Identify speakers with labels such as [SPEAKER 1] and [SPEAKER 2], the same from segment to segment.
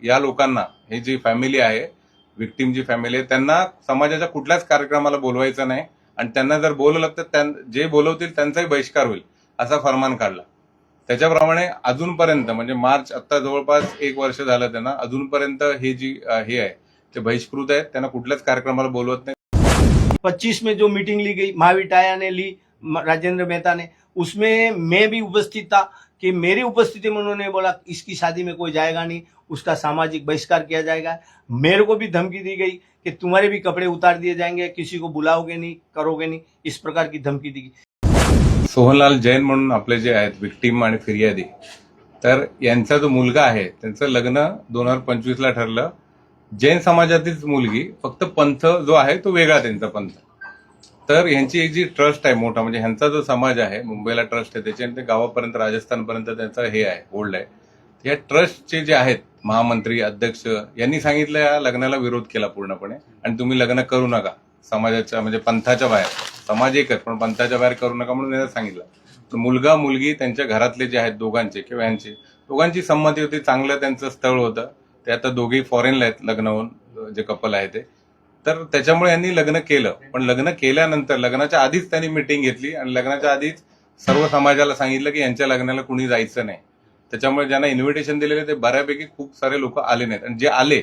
[SPEAKER 1] या लोकांना, ही जी फॅमिली आहे, विक्टीम जी फॅमिली आहे, त्यांना समाजाच्या कुठल्याच कार्यक्रमाला बोलवायचं नाही आणि त्यांना जर बोलवलं तर जे बोलवतील त्यांचाही बहिष्कार होईल असा फरमान काढला. त्याच्याप्रमाणे अजूनपर्यंत म्हणजे मार्च आता जवळपास 1 वर्ष झालं त्यांना, अजूनपर्यंत हे जी हे आहे ते बहिष्कृत आहेत, त्यांना कुठल्याच कार्यक्रमाला बोलवत नाही.
[SPEAKER 2] 25 में जो मीटिंग ली गई, महावीर टाया ने ली, राजेंद्र मेहता ने, उसमें मैं भी उपस्थित था कि मेरी उपस्थिति में उन्होंने बोला इसकी शादी में कोई जाएगा नहीं, उसका सामाजिक बहिष्कार किया जाएगा। मेरे को भी धमकी दी गई कि तुम्हारे भी कपड़े उतार दिए जाएंगे, किसी को बुलाओगे नहीं, करोगे नहीं, इस प्रकार की धमकी दी गई।
[SPEAKER 1] सोहनलाल जैन म्हणून आपले जे आहेत विक्टीम आणि फिर्यादी, तर यांचा जो मुलगा आहे त्यांचं लग्न 2025ला ठरलं. जैन समाजातीलच मुलगी, फक्त पंथ जो आहे तो वेगळा त्यांचा पंथ. तर ह्यांची एक जी ट्रस्ट आहे मोठा, म्हणजे ह्यांचा जो समाज आहे मुंबईला ट्रस्ट आहे त्याच्या ते गावापर्यंत राजस्थानपर्यंत त्यांचा हे आहे होल्ड आहे. या ट्रस्टचे जे आहेत महामंत्री अध्यक्ष यांनी सांगितलं या लग्नाला विरोध केला पूर्णपणे आणि तुम्ही लग्न करू नका समाजाच्या म्हणजे पंथाच्या बाहेर, समाज एकच पण पंथाच्या बाहेर करू नका म्हणून त्यांना सांगितलं. तर मुलगा मुलगी त्यांच्या घरातले जे आहेत दोघांचे किंवा यांचे दोघांची संमती होती, चांगलं त्यांचं स्थळ होतं. ते आता दोघेही फॉरेनला आहेत लग्न होऊन, जे कपल आहे ते. तर त्याच्यामुळे यांनी लग्न केलं. पण लग्न केल्यानंतर लग्नाच्या आधीच त्यांनी मिटिंग घेतली आणि लग्नाच्या आधीच सर्व समाजाला सांगितलं की यांच्या लग्नाला कुणी जायचं नाही. त्याच्यामुळे ज्यांना इन्व्हिटेशन दिलेले ते बऱ्यापैकी खूप सारे लोक आले नाहीत आणि जे आले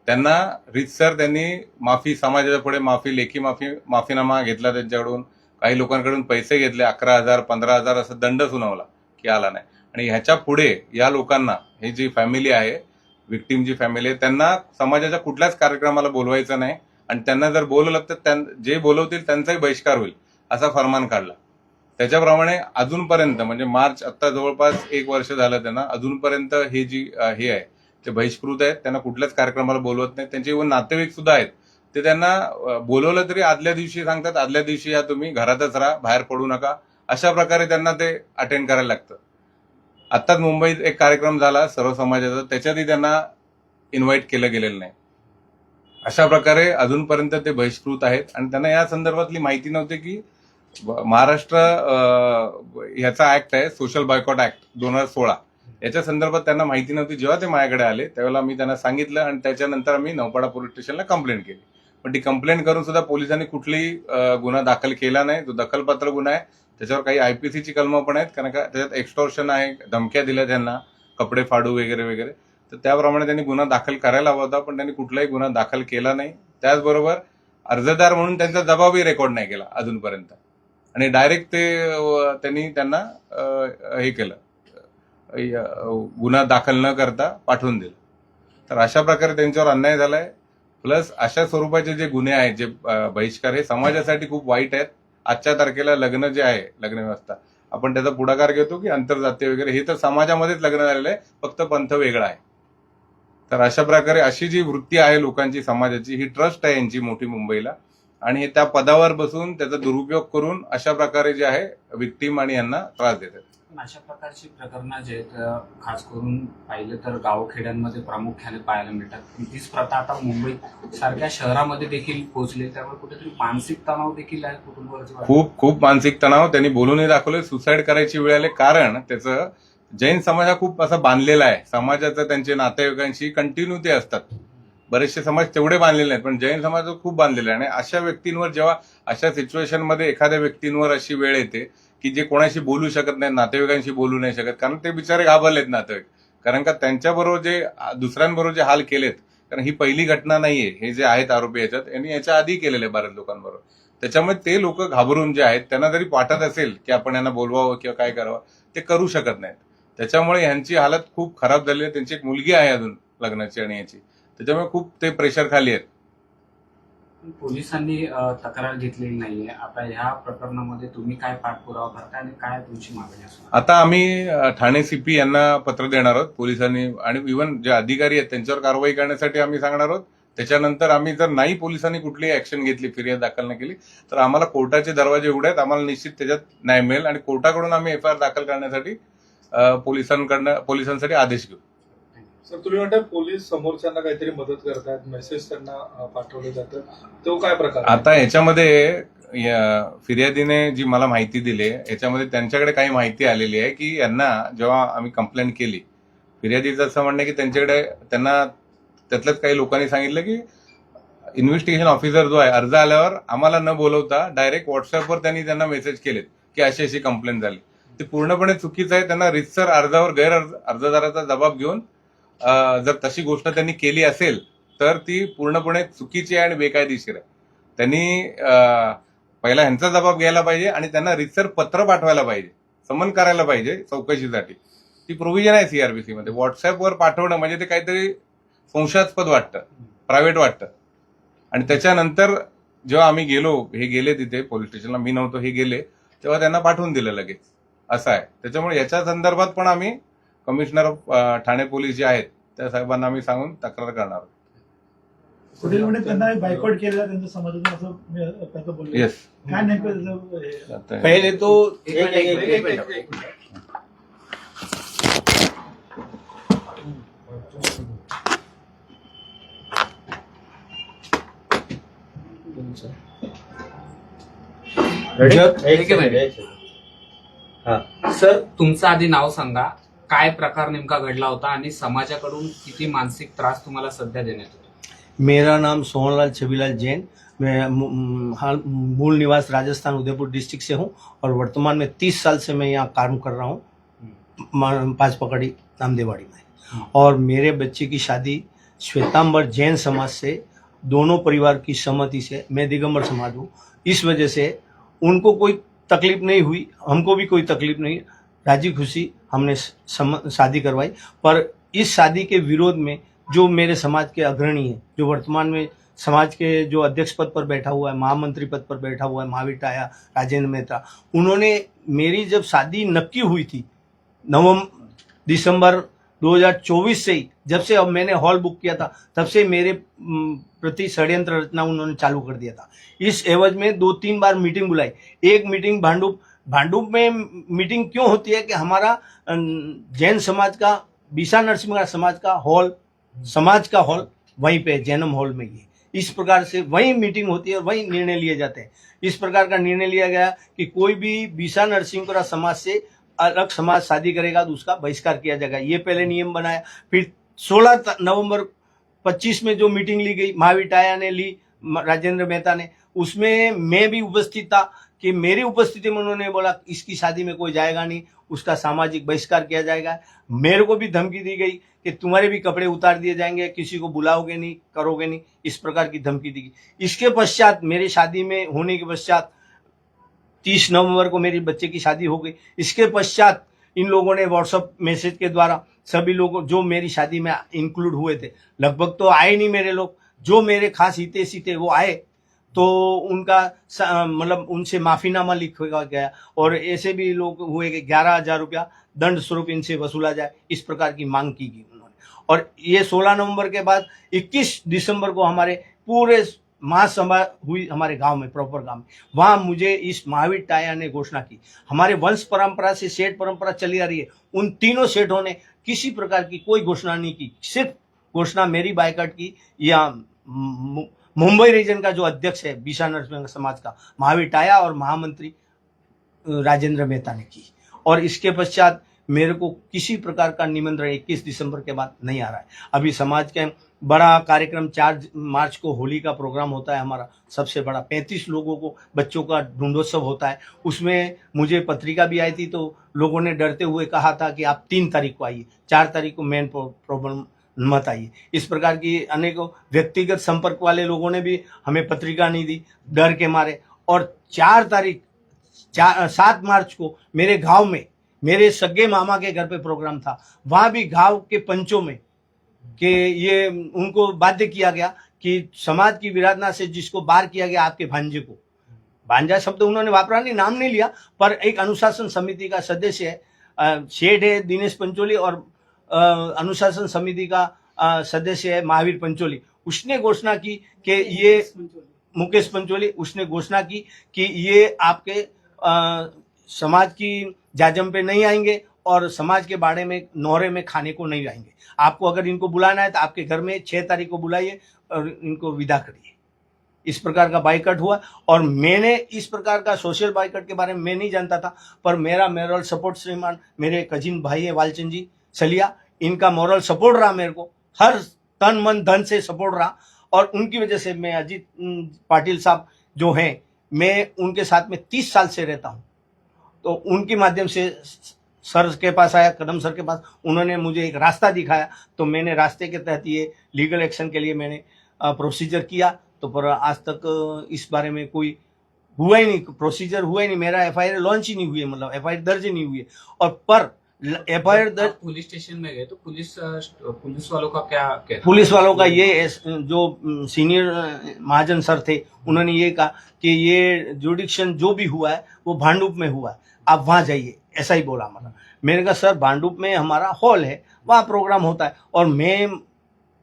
[SPEAKER 1] त्यांना रितसर त्यांनी माफी, समाजाच्या पुढे माफी, लेखी माफीनामा घेतला त्यांच्याकडून. काही लोकांकडून पैसे घेतले, 11,000 15,000 असा दंड सुनावला की आला नाही. आणि ह्याच्या पुढे या लोकांना, ही जी फॅमिली आहे विक्टीम जी फॅमिली आहे, त्यांना समाजाच्या कुठल्याच कार्यक्रमाला बोलवायचं नाही आणि त्यांना जर बोलवलं तर जे बोलवतील त्यांचाही बहिष्कार होईल असा फरमान काढला. त्याच्याप्रमाणे अजूनपर्यंत म्हणजे मार्च आता जवळपास 1 वर्ष झालं त्यांना, अजूनपर्यंत हे जी हे आहे ते बहिष्कृत आहेत. त्यांना कुठल्याच कार्यक्रमाला बोलवत नाही. त्यांचे इव्हन नातेवाईक सुद्धा आहेत, ते त्यांना बोलवलं तरी आदल्या दिवशी सांगतात आदल्या दिवशी या तुम्ही घरातच राहा, बाहेर पडू नका, अशा प्रकारे त्यांना ते अटेंड करायला लागतं. आत्ताच मुंबईत एक कार्यक्रम झाला सर्व समाजाचा, त्याच्यातही त्यांना इन्व्हाइट केलं गेलेलं नाही. अशा प्रकारे अजूनपर्यंत ते बहिष्कृत आहेत आणि त्यांना या संदर्भातली माहिती नव्हती की महाराष्ट्र ह्याचा ऍक्ट आहे सोशल बॉयकॉट ऍक्ट 2016, याच्या संदर्भात त्यांना माहिती नव्हती. जेव्हा ते माझ्याकडे आले त्यावेळेला मी त्यांना सांगितलं आणि त्याच्यानंतर आम्ही नौपाडा पोलीस स्टेशनला कंप्लेंट केली. पण ती कंप्लेंट करून सुद्धा पोलिसांनी कुठलीही गुन्हा दाखल केला नाही. तो दखलपात्र गुन्हा आहे, त्याच्यावर काही आयपीसीची कलमं पण आहेत, कारण का त्याच्यात एक्स्टॉर्शन आहे, धमक्या दिल्या त्यांना, कपडे फाडू वगैरे वगैरे. तर त्याप्रमाणे त्यांनी गुन्हा दाखल करायला हवा होता, पण त्यांनी कुठलाही गुन्हा दाखल केला नाही. त्याचबरोबर अर्जदार म्हणून त्यांचा जबाबही रेकॉर्ड नाही केला अजूनपर्यंत आणि डायरेक्ट त्यांनी त्यांना हे केलं, गुन्हा दाखल न करता पाठवून दिलं. तर अशा प्रकारे त्यांच्यावर अन्याय झालाय. प्लस अशा स्वरूपाचे जे गुन्हे आहेत, जे बहिष्कार, हे समाजासाठी खूप वाईट आहेत. आजच्या तारखेला लग्न जे आहे, लग्न व्यवस्था, आपण त्याचा पुढाकार घेतो की आंतरजातीय वगैरे, हे तर समाजामध्येच लग्न झालेलं आहे, फक्त पंथ वेगळा आहे. तर अशा प्रकारे अशी जी वृत्ती आहे लोकांची, समाजाची, ही ट्रस्ट आहे यांची मोठी मुंबईला आणि हे त्या पदावर बसून त्याचा दुरुपयोग करून अशा प्रकारे जे आहे विक्टीम आणि यांना त्रास देतात.
[SPEAKER 3] अशा प्रकारची प्रकरणं जे आहेत खास करून पाहिलं तर गावखेड्यांमध्ये प्रामुख्याने पाहायला मिळतात. तीच प्रथा आता मुंबई सारख्या शहरामध्ये देखील पोहोचली, त्यामुळे कुठेतरी मानसिक तणाव देखील आहे कुटुंबावरती.
[SPEAKER 1] खूप मानसिक तणाव त्यांनी बोलूनही दाखवले. सुसाईड करायची वेळ आली, कारण त्याचं जैन समाज हा खूप असा बांधलेला आहे. समाजाचं त्यांचे नातेवाईकांशी कंटिन्यू ते असतात. बरेचसे समाज तेवढे बांधलेले आहेत, पण जैन समाज खूप बांधलेला आहे. आणि अशा व्यक्तींवर जेव्हा अशा सिच्युएशनमध्ये एखाद्या व्यक्तींवर अशी वेळ येते की जे कोणाशी बोलू शकत नाही, नातेवाईकांशी बोलू नाही शकत, कारण ते बिचारे घाबरलेत नातेवाईक, कारण का त्यांच्याबरोबर जे दुसऱ्यांबरोबर जे हाल केलेत, कारण ही पहिली घटना नाहीये. हे जे आहेत आरोपी याच्यात, यांनी याच्या आधी केलेले बऱ्याच लोकांबरोबर. त्याच्यामुळे ते लोक घाबरून जे आहेत, त्यांना जरी वाटत असेल की आपण यांना बोलवावं किंवा काय करावं, ते करू शकत नाहीत. त्याच्यामुळे यांची हालत खूप खराब झाली आहे. त्यांची एक मुलगी आहे अजून लग्नाची आणि याची, त्याच्यामुळे खूप ते प्रेशर खाली आहेत.
[SPEAKER 3] पोलिसांनी तक्रार घेतलेली नाहीये. आता ह्या प्रकरणामध्ये तुम्ही काय पाठपुरावा करताय आणि काय तुमची मागणी असणार?
[SPEAKER 1] आता आम्ही ठाणे सीपी यांना पत्र देणार आहोत पोलिसांनी, आणि इव्हन जे अधिकारी आहेत त्यांच्यावर कारवाई करण्यासाठी आम्ही सांगणार आहोत. त्याच्यानंतर आम्ही जर नाही पोलिसांनी कुठलीही ऍक्शन घेतली, फिर्याद दाखल नाही केली, तर आम्हाला कोर्टाचे दरवाजे उघडे आहेत. आम्हाला निश्चित त्याच्यात न्याय मिळेल आणि कोर्टाकडून आम्ही एफआयआर दाखल करण्यासाठी पोलिसांसाठी आदेश घेऊ.
[SPEAKER 4] सर, तुम्ही म्हणता पोलीस समोरच्यांना काहीतरी मदत करतात, मेसेज त्यांना पाठवले जातात, तो काय प्रकार?
[SPEAKER 1] आता ह्याच्यामध्ये फिर्यादीने जी मला माहिती दिली, याच्यामध्ये त्यांच्याकडे काही माहिती आलेली आहे की यांना जेव्हा आम्ही कंप्लेंट केली फिर्यादीचं असं म्हणणं आहे की त्यांच्याकडे त्यांना त्यातल्याच काही लोकांनी सांगितलं की इन्व्हेस्टिगेशन ऑफिसर जो आहे अर्ज आल्यावर आम्हाला न बोलवता डायरेक्ट व्हॉट्सअपवर त्यांनी त्यांना मेसेज केलेत की अशी अशी कंप्लेंट झाली. ते पूर्णपणे चुकीचं आहे. त्यांना रितसर अर्जावर अर्जदाराचा जबाब घेऊन जर तशी गोष्ट त्यांनी केली असेल तर ती पूर्णपणे चुकीची आहे आणि बेकायदेशीर आहे. त्यांनी पहिला ह्यांचा जबाब घ्यायला पाहिजे आणि त्यांना रितसर पत्र पाठवायला पाहिजे, समन करायला पाहिजे चौकशीसाठी. ती प्रोव्हिजन आहे सीआरपीसी मध्ये. व्हॉट्सअपवर पाठवणं म्हणजे ते काहीतरी संशयास्पद वाटतं, प्रायव्हेट वाटतं. आणि त्याच्यानंतर जेव्हा आम्ही गेले तिथे पोलीस स्टेशनला, मी नव्हतो, हे गेले, तेव्हा त्यांना पाठवून दिलं लगेच. असं आहे. त्याच्यामुळे याच्या संदर्भात पण आम्ही कमिशनर ऑफ ठाणे पोलीस जे आहेत त्या साहेबांना आम्ही सांगून तक्रार करणार आहोत.
[SPEAKER 5] पुढील म्हणजे त्यांना बायकॉट केलेला त्यांच्या समाजातून असं त्याचं बोलले.
[SPEAKER 1] येस.
[SPEAKER 5] काय नेमकं त्याचं हे?
[SPEAKER 2] पहले तो
[SPEAKER 3] सर, तुमचं आधी नाव सांगा, काय प्रकार नेमका घडला होता आणि समाजाकडून किती मानसिक त्रास तुम्हाला सध्या देण्यात येतो?
[SPEAKER 2] मेरा नाम सोहनलाल छबीलाल जैन। मैं हाल मूल निवास राजस्थान उदयपुर डिस्ट्रिक्ट से हूँ और वर्तमान में 30 साल से मैं यहाँ काम कर रहा हूँ पाँच पकड़ी नामदेवाड़ी में। और मेरे बच्चे की शादी श्वेतांबर जैन समाज से, दोनों परिवार की सहमति से, मैं दिगंबर समाज हूँ, इस वजह से उनको कोई तकलीफ नहीं हुई, हमको भी कोई तकलीफ नहीं, राजी खुशी हमने शादी करवाई। पर इस शादी के विरोध में जो मेरे समाज के अग्रणी है, जो वर्तमान में समाज के जो अध्यक्ष पद पर बैठा हुआ है, महामंत्री पद पर बैठा हुआ है, महावीर टाया, राजेंद्र मेहता, उन्होंने मेरी जब शादी नक्की हुई थी दिसंबर 2024 से ही, जब से अब मैंने हॉल बुक किया था तब से मेरे प्रति षड्यंत्र रचना उन्होंने चालू कर दिया था। इस एवज में 2-3 बार मीटिंग बुलाई। एक मीटिंग भांडुप में मीटिंग क्यों होती है कि हमारा जैन समाज का, बीसा नरसिम्हा समाज का हॉल, समाज का हॉल वहीं पे जैनम हॉल में ही, इस प्रकार से वहीं मीटिंग होती है और वहीं निर्णय लिए जाते हैं। इस प्रकार का निर्णय लिया गया कि कोई भी बीसा नरसिंहपुरा समाज से अलग समाज शादी करेगा तो उसका बहिष्कार किया जाएगा, ये पहले नियम बनाया। फिर 16 नवंबर 25 में जो मीटिंग ली गई, महावीर टाया ने ली, राजेंद्र मेहता ने, उसमें मैं भी उपस्थित था कि मेरी उपस्थिति में उन्होंने बोला इसकी शादी में कोई जाएगा नहीं, उसका सामाजिक बहिष्कार किया जाएगा। मेरे को भी धमकी दी गई कि तुम्हारे भी कपड़े उतार दिए जाएंगे, किसी को बुलाओगे नहीं, करोगे नहीं, इस प्रकार की धमकी दी गई। इसके पश्चात मेरी शादी में होने के पश्चात 30 नवंबर को मेरी बच्चे की शादी हो गई। इसके पश्चात इन लोगों ने व्हाट्सएप मैसेज के द्वारा सभी लोग जो मेरी शादी में इंक्लूड हुए थे, लगभग तो आए नहीं मेरे लोग, जो मेरे खास हितैषी थे वो आए, तो उनका मतलब उनसे माफीनामा लिखा गया और ऐसे भी लोग हुए कि 11,000 रुपया दंड स्वरूप इनसे वसूला जाए, इस प्रकार की मांग की गई उन्होंने। और ये 16 नवंबर के बाद 21 दिसंबर को हमारे पूरे महासभा हुई हमारे गांव में, प्रॉपर गांव में, वहां मुझे इस महावीर टाया ने घोषणा की। हमारे वंश परंपरा से सेठ परंपरा चली आ रही है, उन तीनों सेठों ने किसी प्रकार की कोई घोषणा नहीं की, सिर्फ घोषणा मेरी बायकॉट की या मुंबई रीजन का जो अध्यक्ष है बीसा नरसिम्हा समाज का, महावीर टाया, और महामंत्री राजेंद्र मेहता ने की। और इसके पश्चात मेरे को किसी प्रकार का निमंत्रण 21 दिसंबर के बाद नहीं आ रहा है। अभी समाज के बड़ा कार्यक्रम 4 मार्च को होली का प्रोग्राम होता है हमारा, सबसे बड़ा 35 लोगों को, बच्चों का ढूंढोत्सव होता है। उसमें मुझे पत्रिका भी आई थी, तो लोगों ने डरते हुए कहा था कि आप 3 तारीख को आइए, 4 तारीख को मेन प्रॉब्लम मत आइए। इस प्रकार की अनेकों व्यक्तिगत संपर्क वाले लोगों ने भी हमें पत्रिका नहीं दी डर के मारे। और 7 मार्च को मेरे गांव में मेरे सगे मामा के घर पे प्रोग्राम था, वहां भी गांव के पंचों में कि ये उनको बाध्य किया गया कि समाज की विराधना से जिसको बाहर किया गया, आपके भांजे को, भांजा शब्द उन्होंने वापरा नहीं, नाम नहीं लिया, पर एक अनुशासन समिति का सदस्य है, शेठ है दिनेश पंचोली, और अनुशासन समिति का सदस्य है महावीर पंचोली। उसने घोषणा की कि ये मुकेश पंचोली, उसने घोषणा की कि ये आपके समाज की जाजम पे नहीं आएंगे और समाज के बाड़े में नौरे में खाने को नहीं आएंगे। आपको अगर इनको बुलाना है तो आपके घर में 6 तारीख को बुलाइए और इनको विदा करिए। इस प्रकार का बाइकआउट हुआ। और मैंने इस प्रकार का सोशल बाइकआउट के बारे में मैं नहीं जानता था, पर मेरा मेरल सपोर्ट श्रीमान, मेरे कजिन भाई है वालचंद जी सलिया, इनका मॉरल सपोर्ट रहा, मेरे को हर तन मन धन से सपोर्ट रहा, और उनकी वजह से मैं अजीत पाटिल साहब जो हैं, मैं उनके साथ में 30 साल से रहता हूँ। तो उनके माध्यम से सर के पास आया, कदम सर के पास, उन्होंने मुझे एक रास्ता दिखाया, तो मैंने रास्ते के तहत ये लीगल एक्शन के लिए मैंने प्रोसीजर किया। तो पर आज तक इस बारे में कोई हुआ ही नहीं, प्रोसीजर हुआ ही नहीं, मेरा एफआईआर लॉन्च ही नहीं हुई है, मतलब एफआईआर दर्ज ही नहीं हुई है। और पर एफआईआर दर्ज,
[SPEAKER 3] आप पुलिस स्टेशन में गए तो पुलिस वालों का क्या कहना?
[SPEAKER 2] पुलिस वालों का ये जो सीनियर महाजन सर थे, उन्होंने ये कहा कि ये जुडिक्शन जो भी हुआ है वो भांडुप में हुआ है, आप वहां जाइए, ऐसा ही बोला। मतलब मैंने कहा सर भांडुप में हमारा हॉल है, वहाँ प्रोग्राम होता है, और मैं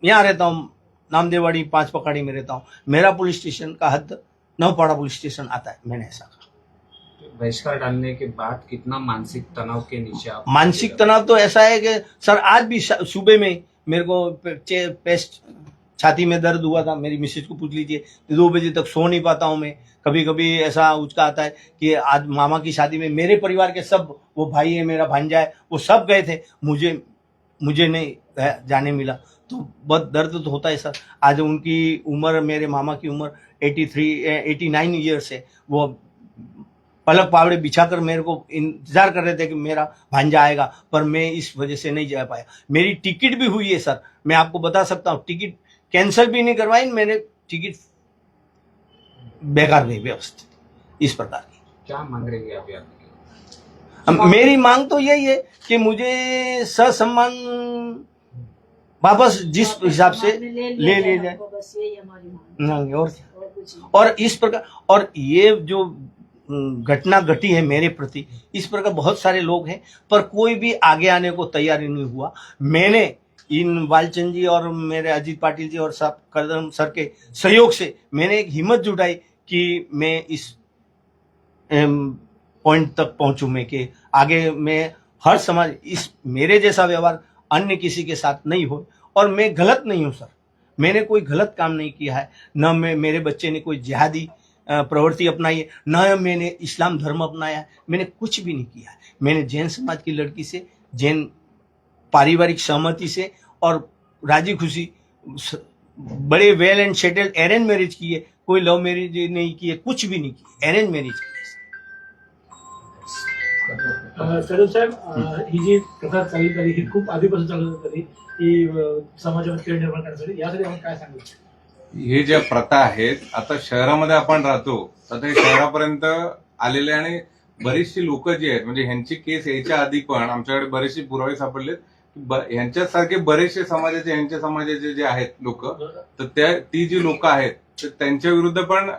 [SPEAKER 2] यहाँ रहता हूँ, नामदेववाड़ी 5 पकड़ी में रहता हूँ, मेरा पुलिस स्टेशन का हद नवपाड़ा पुलिस स्टेशन आता है। मैंने ऐसा कहा।
[SPEAKER 3] बहिष्कार डालने के बाद कितना मानसिक तनाव के नीचे आप?
[SPEAKER 2] मानसिक तनाव तो ऐसा है कि सर आज भी सुबह में मेरे को पेस्ट छाती में दर्द हुआ था, मेरी मिसेज को पूछ लीजिए, 2 बजे तक सो नहीं पाता हूँ मैं। कभी कभी ऐसा उचका आता है कि आज मामा की शादी में मेरे परिवार के सब, वो भाई है मेरा, भांजा है, वो सब गए थे, मुझे नहीं जाने मिला, तो बहुत दर्द तो होता है सर। आज उनकी उम्र, मेरे मामा की उम्र 89 ईयर्स है, वो पलक पावड़े बिछाकर मेरे को इंतजार कर रहे थे कि मेरा भांजा आएगा, पर मैं इस वजह से नहीं जा पाया। मेरी टिकट भी हुई है सर, मैं आपको बता सकता हूँ, टिकट कैंसिल भी नहीं करवाई मैंने, टिकट बेकार गई व्यवस्थित, इस प्रकार की।
[SPEAKER 3] क्या मांग रही है अभी आप?
[SPEAKER 2] मेरी मांग तो यही है कि मुझे ससम्मान वापस जिस हिसाब से ले लिया जाए,
[SPEAKER 6] बस यही हमारी मांग
[SPEAKER 2] नहीं और क्या।
[SPEAKER 6] और कुछ नहीं।
[SPEAKER 2] और इस प्रकार, और ये जो घटना घटी है मेरे प्रति, इस प्रकार बहुत सारे लोग हैं, पर कोई भी आगे आने को तैयार नहीं हुआ। मैंने इन बालचंद जी और मेरे अजीत पाटिल जी और सब कदम सर के सहयोग से मैंने एक हिम्मत जुटाई कि मैं इस पॉइंट तक पहुंचूं, मैं कि आगे मैं हर समाज, इस मेरे जैसा व्यवहार अन्य किसी के साथ नहीं हो। और मैं गलत नहीं हूं सर, मैंने कोई गलत काम नहीं किया है, न मेरे बच्चे ने कोई जिहादी प्रवृत्ति अपनाई है, न मैंने इस्लाम धर्म अपनाया है, मैंने कुछ भी नहीं किया है। मैंने जैन समाज की लड़की से, जैन पारिवारिक सहमति से और राजी खुशी, बड़े वेल एंड सेटल्ड अरेंज मैरिज की है, कोई लव मैरिज नहीं की है, कुछ भी नहीं की, अरेंज मैरिज की है।
[SPEAKER 5] कदम साहेब, ही जी प्रथा चालली ही खूप आधीपासून चालत होती की समाजामध्ये खेळ निर्माण करण्यासाठी, यासाठी आपण काय सांगू?
[SPEAKER 1] हे ज्या प्रथा आहेत, आता शहरामध्ये आपण राहतो, तर ते शहरापर्यंत आलेले, आणि बरीचशी लोक जी आहेत, म्हणजे ह्यांची केस यायच्या आधी पण आमच्याकडे बरेचसे पुरावे सापडलेत, ह्यांच्यासारखे बरेचसे समाजाचे, ह्यांच्या समाजाचे जे आहेत लोक, तर ती जी लोक आहेत, तर त्यांच्या विरुद्ध पण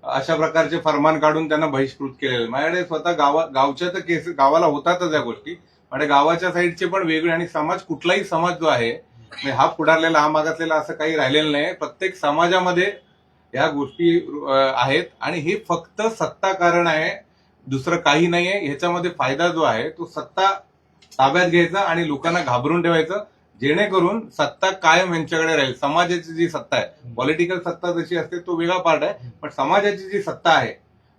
[SPEAKER 1] अशा प्रकारचे फरमान काढून त्यांना बहिष्कृत केलेले. माझ्याकडे स्वतः गावच्या तर केस, गावाला होतातच या गोष्टी, म्हणजे गावाच्या साईडचे पण वेगळे, आणि समाज, कुठलाही समाज जो आहे, हा पुढारलेला, हा मागासलेला असं काही राहिलेलं नाही. प्रत्येक समाजामध्ये या गोष्टी आहेत, आणि हे फक्त सत्ता कारण आहे, दुसरं काही नाहीये. ह्याच्यामध्ये फायदा जो आहे तो सत्ता ताब्यात घ्यायचा आणि लोकांना घाबरून ठेवायचं, जेणेकरून सत्ता कायम यांच्याकडे राहील. समाजाची जी सत्ता आहे, पॉलिटिकल सत्ता जशी असते तो वेगळा पार्ट आहे, पण समाजाची जी सत्ता आहे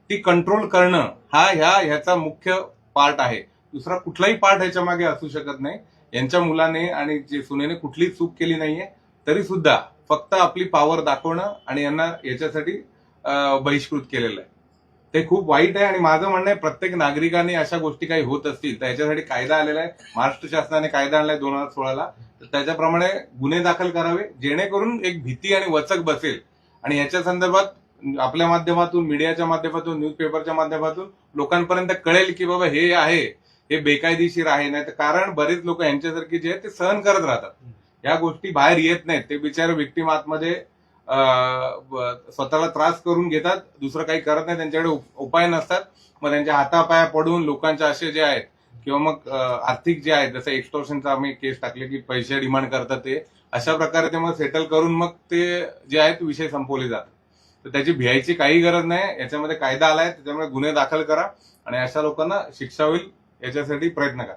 [SPEAKER 1] ती कंट्रोल करणं हा ह्याचा मुख्य पार्ट आहे. दुसरा कुठलाही पार्ट ह्याच्या मागे असू शकत नाही. यांच्या मुलाने आणि जे सुनेने कुठलीही चूक केली नाहीये, तरी सुद्धा फक्त आपली पॉवर दाखवणं आणि यांना याच्यासाठी बहिष्कृत केलेलं आहे. ते खूप वाईट आहे, आणि माझं म्हणणं आहे प्रत्येक नागरिकाने अशा गोष्टी काही होत असतील तर याच्यासाठी कायदा आलेला आहे. महाराष्ट्र शासनाने कायदा आणलाय 2016ला, तर त्याच्याप्रमाणे गुन्हे दाखल करावे, जेणेकरून एक भीती आणि वचक बसेल, आणि याच्या संदर्भात आपल्या माध्यमातून, मीडियाच्या माध्यमातून, न्यूजपेपरच्या माध्यमातून लोकांपर्यंत कळेल की बाबा हे आहे, हे बेकायदेशीर आहे. नाही तर कारण बरेच लोक यांच्यासारखे जे आहेत ते सहन करत राहतात, या गोष्टी बाहेर येत नाहीत. ते बिचारे विक्टिम आतमध्ये स्वतःला त्रास करून घेतात, दुसरं काही करत नाही, त्यांच्याकडे उपाय नसतात. मग त्यांच्या हातापाया पडून लोकांचे असे जे आहेत, किंवा मग आर्थिक जे आहेत, जसं एक्सटॉर्शनचा आम्ही केस टाकले की पैसे डिमांड करतात, ते अशा प्रकारे ते मग सेटल करून मग ते जे आहेत विषय संपवले जातात. तर त्याची भियायची काही गरज नाही. याच्यामध्ये कायदा आलाय, त्याच्यामुळे गुन्हे दाखल करा आणि अशा लोकांना शिक्षा होईल याच्यासाठी प्रयत्न करा.